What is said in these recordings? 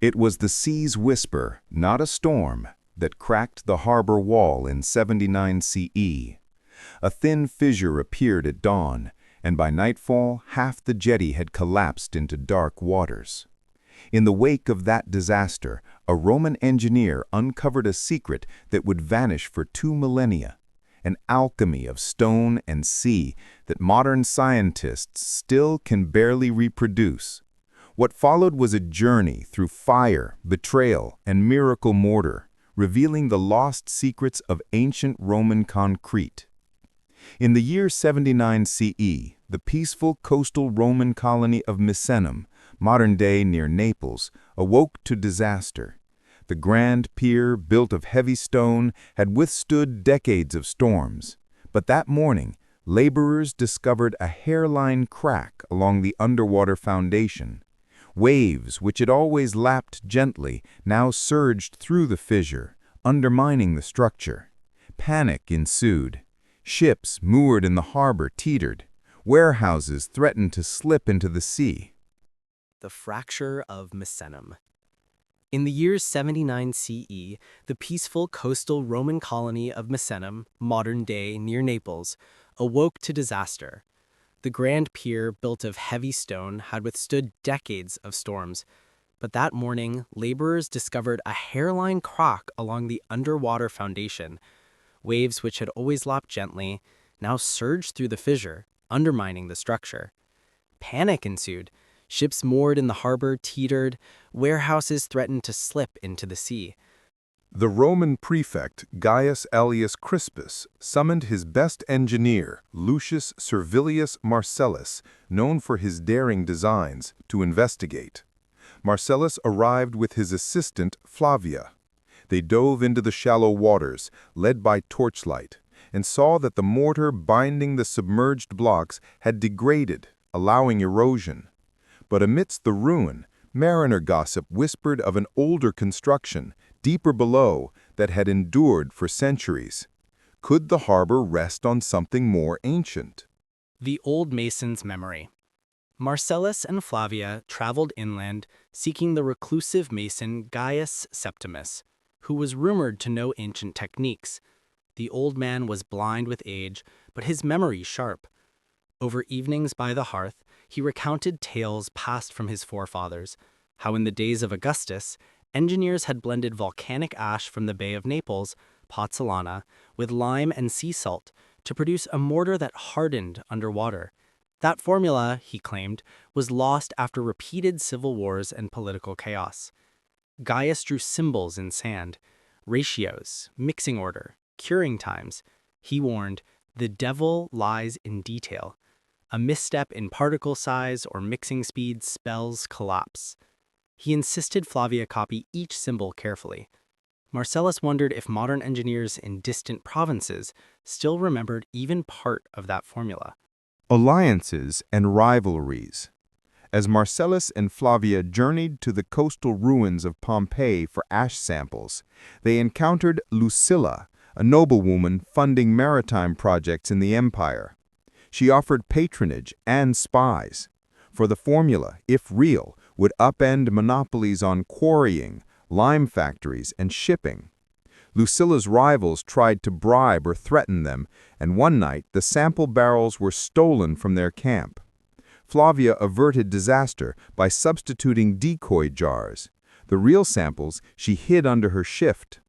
It was the sea's whisper, not a storm, that cracked the harbor wall in 79 CE. A thin fissure appeared at dawn, and by nightfall half the jetty had collapsed into dark waters. In the wake of that disaster, a Roman engineer uncovered a secret that would vanish for 2 millennia, an alchemy of stone and sea that modern scientists still can barely reproduce. What followed was a journey through fire, betrayal, and miracle mortar, revealing the lost secrets of ancient Roman concrete. In the year 79 CE, the peaceful coastal Roman colony of Misenum, modern-day near Naples, awoke to disaster. The grand pier, built of heavy stone, had withstood decades of storms. But that morning, laborers discovered a hairline crack along the underwater foundation. Waves, which had always lapped gently, now surged through the fissure, undermining the structure. Panic ensued. Ships moored in the harbor teetered. Warehouses threatened to slip into the sea. The fracture of Misenum. In the year 79 CE, the peaceful coastal Roman colony of Misenum, modern-day near Naples, awoke to disaster. The grand pier, built of heavy stone, had withstood decades of storms. But that morning, laborers discovered a hairline crack along the underwater foundation. Waves which had always lapped gently now surged through the fissure, undermining the structure. Panic ensued. Ships moored in the harbor teetered. Warehouses threatened to slip into the sea. The Roman prefect Gaius Aelius Crispus summoned his best engineer, Lucius Servilius Marcellus, known for his daring designs, to investigate. Marcellus arrived with his assistant, Flavia. They dove into the shallow waters, led by torchlight, and saw that the mortar binding the submerged blocks had degraded, allowing erosion. But amidst the ruin, mariner gossip whispered of an older construction, deeper below, that had endured for centuries. Could the harbor rest on something more ancient? The old mason's memory. Marcellus and Flavia traveled inland, seeking the reclusive mason Gaius Septimus, who was rumored to know ancient techniques. The old man was blind with age, but his memory sharp. Over evenings by the hearth, he recounted tales passed from his forefathers, how in the days of Augustus, engineers had blended volcanic ash from the Bay of Naples, Pozzolana, with lime and sea salt to produce a mortar that hardened underwater. That formula, he claimed, was lost after repeated civil wars and political chaos. Gaius drew symbols in sand, ratios, mixing order, curing times. He warned, the devil lies in detail. A misstep in particle size or mixing speed spells collapse. He insisted Flavia copy each symbol carefully. Marcellus wondered if modern engineers in distant provinces still remembered even part of that formula. Alliances and rivalries. As Marcellus and Flavia journeyed to the coastal ruins of Pompeii for ash samples, they encountered Lucilla, a noblewoman funding maritime projects in the empire. She offered patronage and spies, for the formula, if real, would upend monopolies on quarrying, lime factories, and shipping. Lucilla's rivals tried to bribe or threaten them, and one night the sample barrels were stolen from their camp. Flavia averted disaster by substituting decoy jars. The real samples she hid under her shift.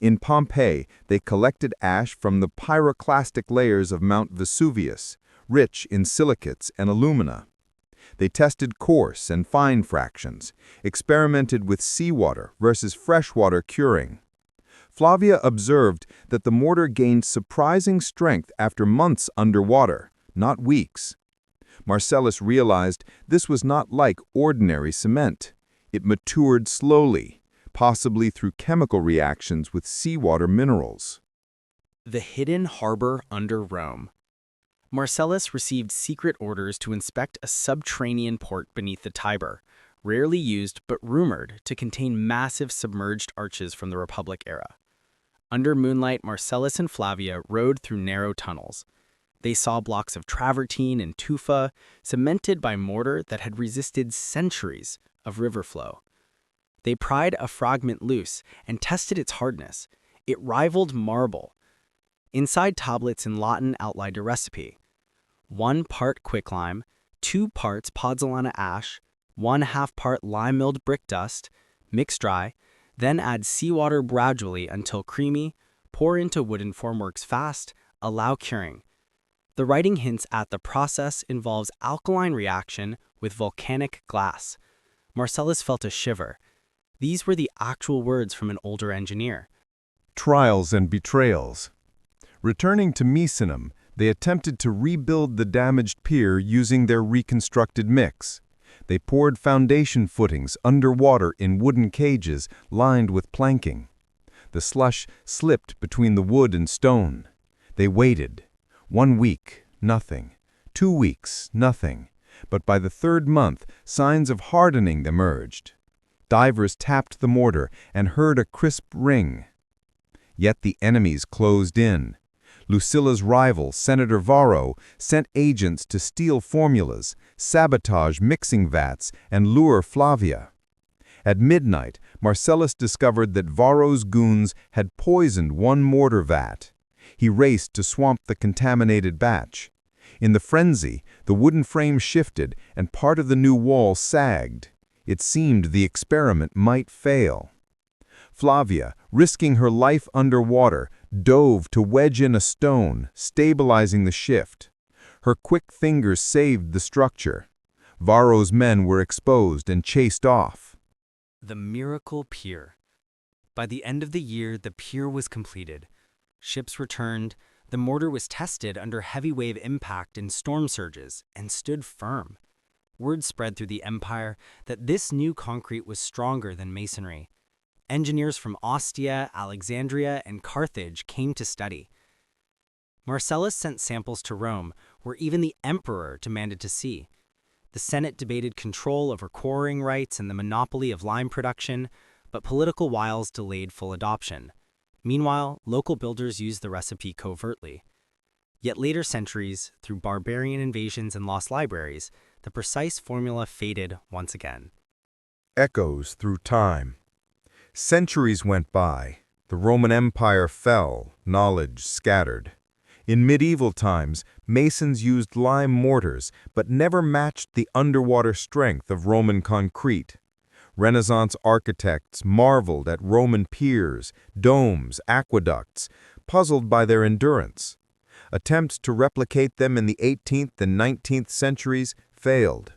In Pompeii, they collected ash from the pyroclastic layers of Mount Vesuvius, rich in silicates and alumina. They tested coarse and fine fractions, experimented with seawater versus freshwater curing. Flavia observed that the mortar gained surprising strength after months underwater, not weeks. Marcellus realized this was not like ordinary cement. It matured slowly, possibly through chemical reactions with seawater minerals. The hidden harbor under Rome. Marcellus received secret orders to inspect a subterranean port beneath the Tiber, rarely used but rumored to contain massive submerged arches from the Republic era. Under moonlight, Marcellus and Flavia rode through narrow tunnels. They saw blocks of travertine and tufa, cemented by mortar that had resisted centuries of river flow. They pried a fragment loose and tested its hardness. It rivaled marble. Inside tablets in Latin outlined a recipe. 1 part quicklime, 2 parts pozzolana ash, 1/2 part lime-milled brick dust, mix dry, then add seawater gradually until creamy, pour into wooden formworks fast, allow curing. The writing hints at the process involves alkaline reaction with volcanic glass. Marcellus felt a shiver. These were the actual words from an older engineer. Trials and betrayals. Returning to Misenum, they attempted to rebuild the damaged pier using their reconstructed mix. They poured foundation footings underwater in wooden cages lined with planking. The slush slipped between the wood and stone. They waited. 1 week, nothing. 2 weeks, nothing. But by the 3rd month, signs of hardening emerged. Divers tapped the mortar and heard a crisp ring. Yet the enemies closed in. Lucilla's rival, Senator Varro, sent agents to steal formulas, sabotage mixing vats, and lure Flavia. At midnight, Marcellus discovered that Varro's goons had poisoned 1 mortar vat. He raced to swamp the contaminated batch. In the frenzy, the wooden frame shifted and part of the new wall sagged. It seemed the experiment might fail. Flavia, risking her life underwater, dove to wedge in a stone, stabilizing the shift. Her quick fingers saved the structure. Varro's men were exposed and chased off. The miracle pier. By the end of the year, the pier was completed. Ships returned, the mortar was tested under heavy wave impact and storm surges, and stood firm. Word spread through the empire that this new concrete was stronger than masonry. Engineers from Ostia, Alexandria, and Carthage came to study. Marcellus sent samples to Rome, where even the emperor demanded to see. The Senate debated control over quarrying rights and the monopoly of lime production, but political wiles delayed full adoption. Meanwhile, local builders used the recipe covertly. Yet later centuries, through barbarian invasions and lost libraries, the precise formula faded once again. Echoes through time. Centuries went by. The Roman Empire fell, knowledge scattered. In medieval times, masons used lime mortars, but never matched the underwater strength of Roman concrete. Renaissance architects marveled at Roman piers, domes, aqueducts, puzzled by their endurance. Attempts to replicate them in the 18th and 19th centuries failed.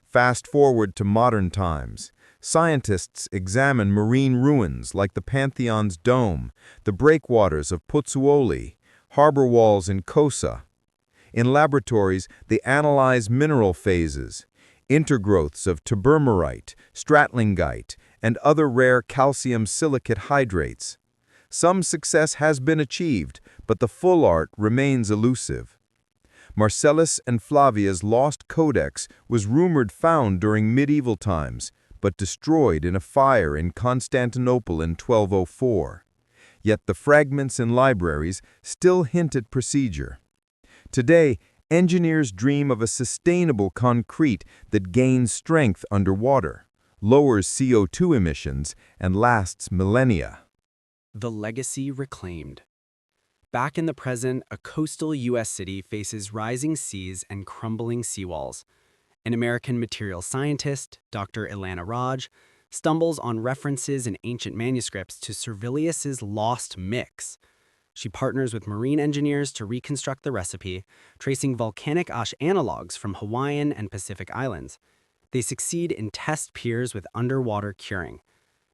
Fast forward to modern times. Scientists examine marine ruins like the Pantheon's dome, the breakwaters of Pozzuoli, harbor walls in Cosa. In laboratories, they analyze mineral phases, intergrowths of tubermarite, stratlingite, and other rare calcium silicate hydrates. Some success has been achieved, but the full art remains elusive. Marcellus and Flavia's lost codex was rumored found during medieval times, but destroyed in a fire in Constantinople in 1204. Yet the fragments in libraries still hint at procedure. Today, engineers dream of a sustainable concrete that gains strength underwater, lowers CO2 emissions, and lasts millennia. The legacy reclaimed. Back in the present, a coastal U.S. city faces rising seas and crumbling seawalls. An American material scientist, Dr. Ilana Raj, stumbles on references in ancient manuscripts to Servilius's lost mix. She partners with marine engineers to reconstruct the recipe, tracing volcanic ash analogs from Hawaiian and Pacific islands. They succeed in test piers with underwater curing.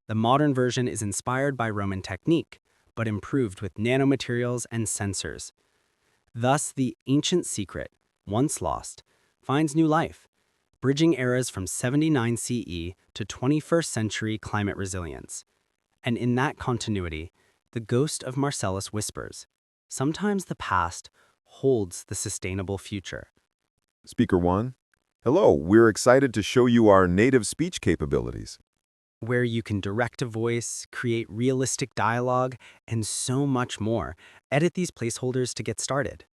The modern version is inspired by Roman technique, but improved with nanomaterials and sensors. Thus, the ancient secret, once lost, finds new life, bridging eras from 79 CE to 21st century climate resilience. And in that continuity, the ghost of Marcellus whispers, sometimes the past holds the sustainable future. Speaker 1. Hello, we're excited to show you our native speech capabilities. Where you can direct a voice, create realistic dialogue, and so much more. Edit these placeholders to get started.